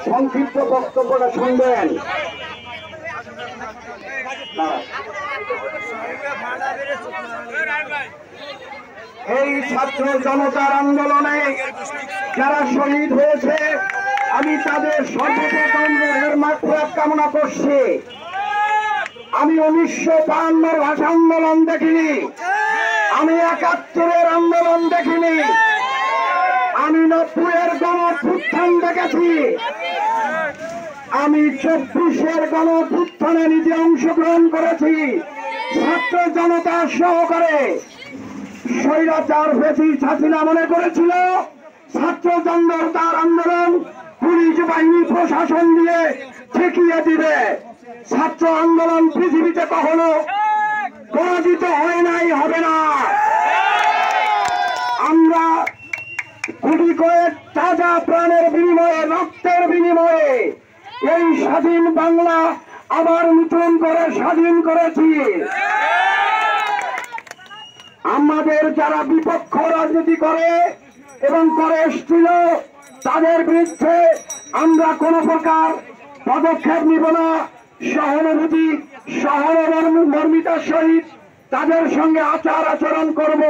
সংক্ষিপ্ত বক্তব্যটা শুনবেন। এই ছাত্র জনতার আন্দোলনে যারা শহীদ হয়েছে আমি তাদের সর্বপ্রথম রোহের মাগফিরাত কামনা করছি। আমি 1952 ভাষা আন্দোলন দেখিনি, আমি 71-এর আন্দোলন দেখিনি, আমি 90-এর গণঅভ্যুত্থান দেখেছি, আমি 24-এর গণঅভ্যুত্থানে নিজে অংশগ্রহণ করেছি। ছাত্র জনতা সহকারে স্বৈরাচার ফ্যাসিস্ট হাসিনা মনে করেছিল ছাত্র জনতার আন্দোলন পুলিশ বাহিনী প্রশাসন দিয়ে ঠেকিয়ে দিবে। ছাত্র আন্দোলন পৃথিবীতে কখনো পরাজিত হয় নাই, হবে না। আমরা কোটি কয়েক তাজা প্রাণের বিনিময়ে, রক্তের বিনিময়ে এই স্বাধীন বাংলা আবার নতুন করে স্বাধীন করেছি। আমাদের যারা বিপক্ষ রাজনীতি করে এবং করে এসেছিল তাদের বিরুদ্ধে আমরা কোন প্রকার পদক্ষেপ নিব না। সহানুভূতি সহমর্মিতার সহিত তাদের সঙ্গে আচার আচরণ করব,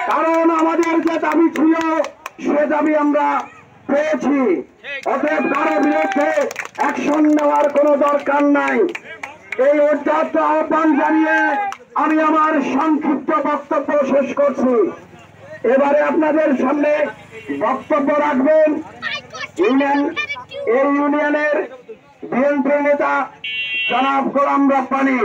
কারণ আমাদের যে দাবি ছিল সে দাবি আমরা পেয়েছি। অতএব কারো বিরুদ্ধে অ্যাকশন নেওয়ার কোনো দরকার নাই। এই উদাত্ত আহ্বান জানিয়ে আমি আমার সংক্ষিপ্ত বক্তব্য শেষ করছি। এবারে আপনাদের সামনে বক্তব্য রাখবেন এই ইউনিয়নের বিএনপি নেতা জনাব গোলাম রব্বানী।